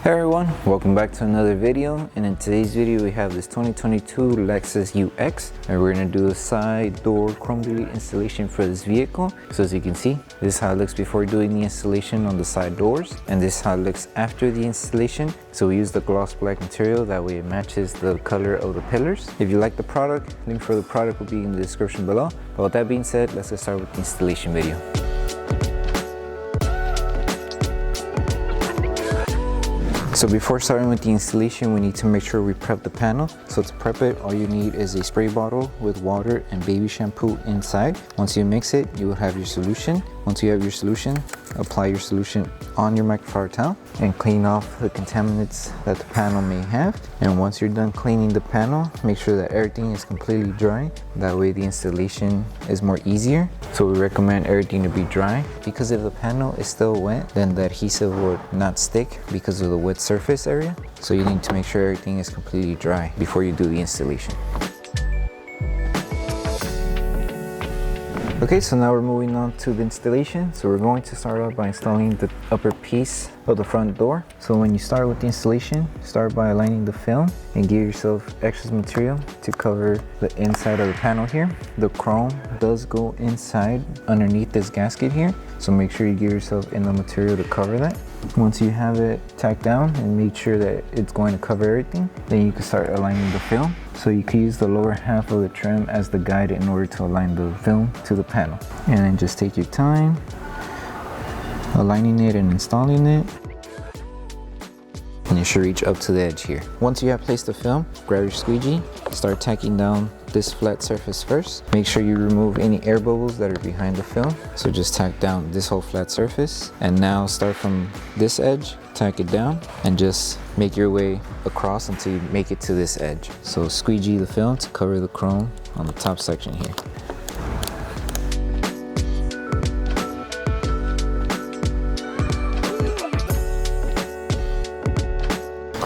Hey everyone, welcome back to another video, and in today's video we have this 2022 Lexus UX and we're going to do a side door chrome delete installation for this vehicle. So as you can see, this is how it looks before doing the installation on the side doors, and this is how it looks after the installation. So we use the gloss black material, that way it matches the color of the pillars. If you like the product, link for the product will be in the description below. But with that being said, let's get started with the installation video. So before starting with the installation, we need to make sure we prep the panel. So to prep it, all you need is a spray bottle with water and baby shampoo inside. Once you mix it, you will have your solution. Once you have your solution, apply your solution on your microfiber towel and clean off the contaminants that the panel may have. And once you're done cleaning the panel, make sure that everything is completely dry. That way the installation is more easier. So we recommend everything to be dry, because if the panel is still wet, then the adhesive would not stick because of the wet surface area. So you need to make sure everything is completely dry before you do the installation. Okay, so now we're moving on to the installation. So we're going to start off by installing the upper piece of the front door. So when you start with the installation, start by aligning the film and give yourself excess material to cover the inside of the panel here. The chrome does go inside underneath this gasket here, so make sure you give yourself enough material to cover that. Once you have it tacked down and make sure that it's going to cover everything, then you can start aligning the film. So you can use the lower half of the trim as the guide in order to align the film to the panel. And then just take your time aligning it and installing it. And you should reach up to the edge here. Once you have placed the film, grab your squeegee, start tacking down this flat surface first. Make sure you remove any air bubbles that are behind the film. So just tack down this whole flat surface. And now start from this edge, tack it down, and just make your way across until you make it to this edge. So squeegee the film to cover the chrome on the top section here.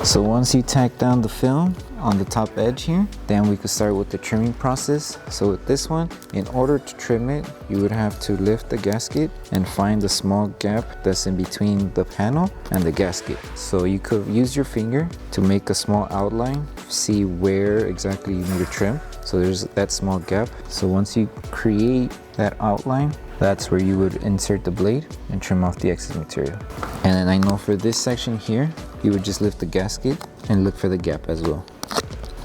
So once you tack down the film on the top edge here, then we could start with the trimming process. So with this one, in order to trim it, you would have to lift the gasket and find the small gap that's in between the panel and the gasket. So you could use your finger to make a small outline, see where exactly you need to trim. So there's that small gap. So once you create that outline, that's where you would insert the blade and trim off the excess material. And then I know for this section here, you would just lift the gasket and look for the gap as well.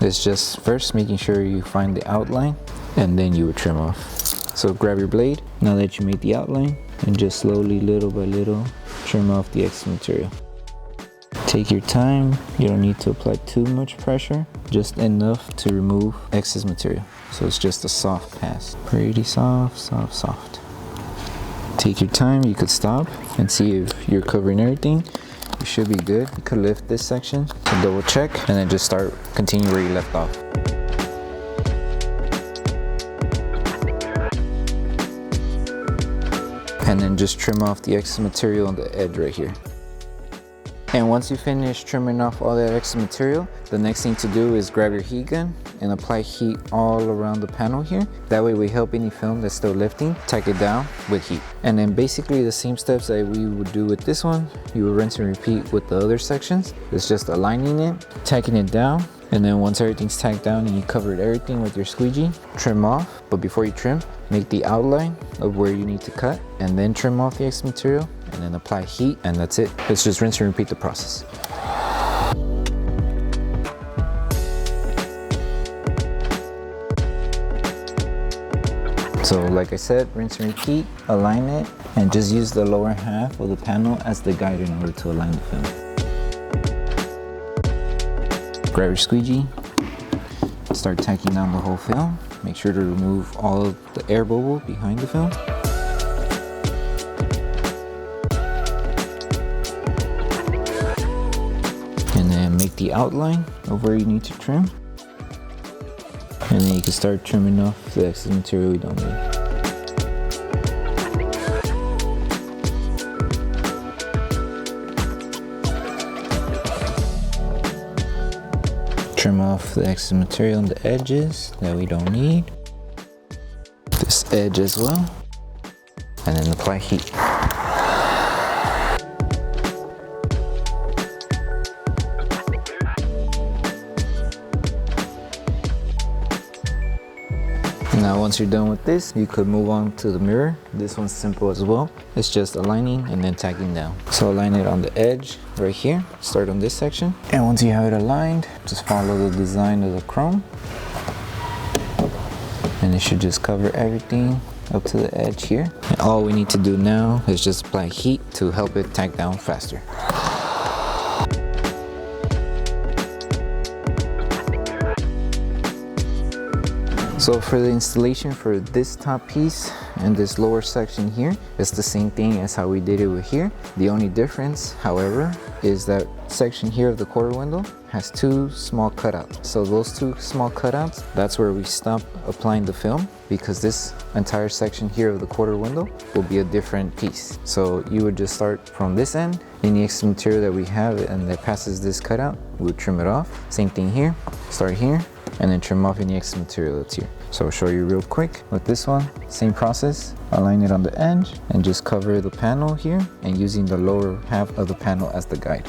It's just first making sure you find the outline, and then you would trim off. So grab your blade, now that you made the outline, and just slowly, little by little, trim off the excess material. Take your time, you don't need to apply too much pressure, just enough to remove excess material. So it's just a soft pass, pretty soft, soft, soft. Take your time, you could stop and see if you're covering everything. You should be good. You could lift this section to double check and then just continue where you left off. And then just trim off the excess material on the edge right here. And once you finish trimming off all that extra material, the next thing to do is grab your heat gun and apply heat all around the panel here. That way we help any film that's still lifting, tack it down with heat. And then basically the same steps that we would do with this one, you will rinse and repeat with the other sections. It's just aligning it, tacking it down, and then once everything's tacked down and you covered everything with your squeegee, trim off. But before you trim, make the outline of where you need to cut, and then trim off the extra material, and then apply heat, and that's it. Let's just rinse and repeat the process. So like I said, rinse and repeat, align it, and just use the lower half of the panel as the guide in order to align the film. Grab your squeegee, start tacking down the whole film. Make sure to remove all of the air bubble behind the film. And then make the outline of where you need to trim. And then you can start trimming off the excess material we don't need. Trim off the excess material on the edges that we don't need. This edge as well. And then apply heat. Now once you're done with this, you could move on to the mirror. This one's simple as well. It's just aligning and then tacking down. So align it on the edge right here. Start on this section. And once you have it aligned, just follow the design of the chrome. And it should just cover everything up to the edge here. And all we need to do now is just apply heat to help it tack down faster. So for the installation for this top piece and this lower section here, it's the same thing as how we did it with here. The only difference, however, is that section here of the quarter window has two small cutouts. So those two small cutouts, that's where we stop applying the film, because this entire section here of the quarter window will be a different piece. So you would just start from this end. Any extra material that we have and that passes this cutout, we would trim it off. Same thing here, start here, and then trim off any extra material that's here. So I'll show you real quick with this one, same process. Align it on the edge and just cover the panel here and using the lower half of the panel as the guide.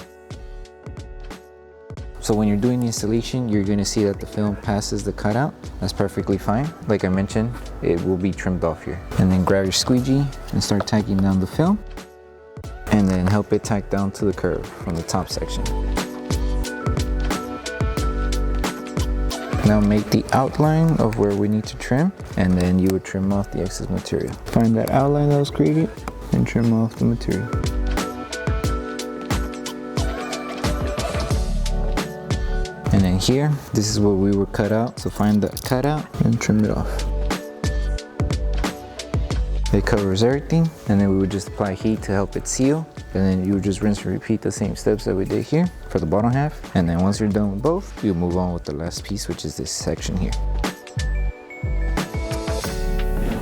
So when you're doing the installation, you're going to see that the film passes the cutout. That's perfectly fine. Like I mentioned, it will be trimmed off here. And then grab your squeegee and start tacking down the film. And then help it tack down to the curve from the top section. Now make the outline of where we need to trim, and then you would trim off the excess material. Find that outline that was created and trim off the material. And then here, this is what we would cut out. So find the cutout and trim it off. It covers everything, and then we would just apply heat to help it seal. And then you would just rinse and repeat the same steps that we did here for the bottom half. And then once you're done with both, you'll move on with the last piece, which is this section here.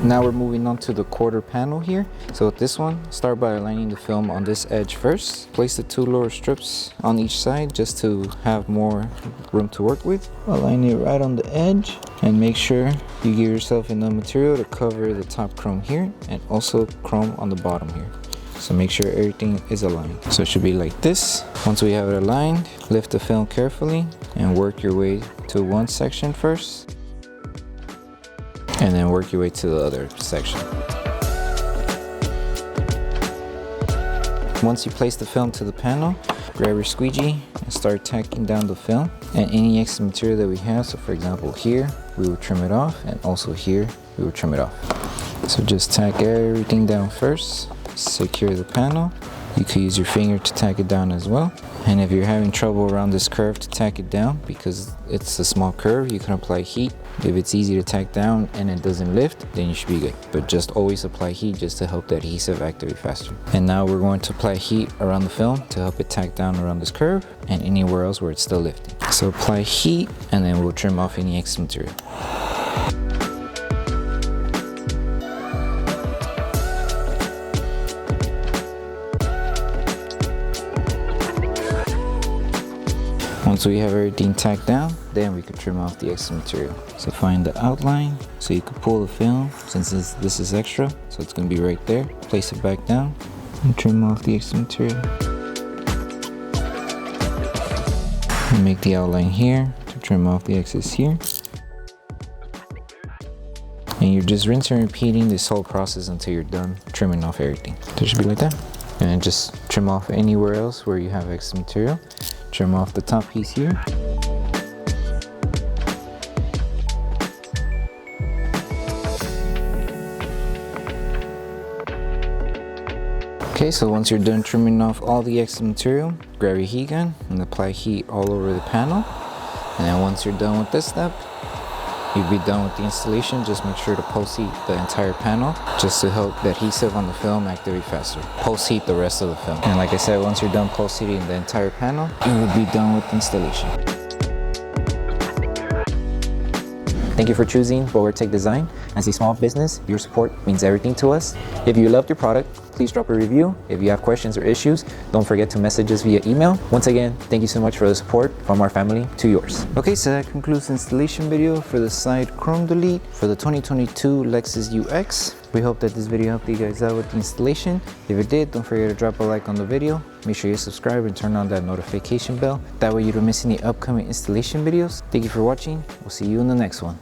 Now we're moving on to the quarter panel here. So with this one, start by aligning the film on this edge first. Place the two lower strips on each side just to have more room to work with. Align it right on the edge and make sure you give yourself enough material to cover the top chrome here and also chrome on the bottom here. So make sure everything is aligned. So it should be like this. Once we have it aligned, lift the film carefully and work your way to one section first. And then work your way to the other section. Once you place the film to the panel, grab your squeegee and start tacking down the film. And any extra material that we have, so for example here, we will trim it off, and also here, we will trim it off. So just tack everything down first. Secure the panel. You could use your finger to tack it down as well. And if you're having trouble around this curve to tack it down because it's a small curve, you can apply heat. If it's easy to tack down and it doesn't lift, then you should be good. But just always apply heat just to help the adhesive activate faster. And now we're going to apply heat around the film to help it tack down around this curve and anywhere else where it's still lifting. So apply heat and then we'll trim off any extra material. Once we have everything tacked down, then we can trim off the extra material. So find the outline, so you can pull the film, since this is extra, so it's going to be right there. Place it back down and trim off the extra material. And make the outline here to trim off the excess here. And you're just rinsing and repeating this whole process until you're done trimming off everything. So it should be like that. And then just trim off anywhere else where you have extra material. Trim off the top piece here. Okay, so once you're done trimming off all the extra material, grab your heat gun and apply heat all over the panel. And then once you're done with this step, you'll be done with the installation. Just make sure to post-heat the entire panel just to help the adhesive on the film activate faster. Post-heat the rest of the film. And like I said, once you're done post-heating the entire panel, you will be done with installation. Thank you for choosing Bogar Tech Design. As a small business, your support means everything to us. If you loved your product, please drop a review. If you have questions or issues, don't forget to message us via email. Once again, thank you so much for the support from our family to yours. Okay, so that concludes the installation video for the side chrome delete for the 2022 Lexus UX. We hope that this video helped you guys out with the installation. If it did, don't forget to drop a like on the video. Make sure you subscribe and turn on that notification bell. That way you don't miss any upcoming installation videos. Thank you for watching. We'll see you in the next one.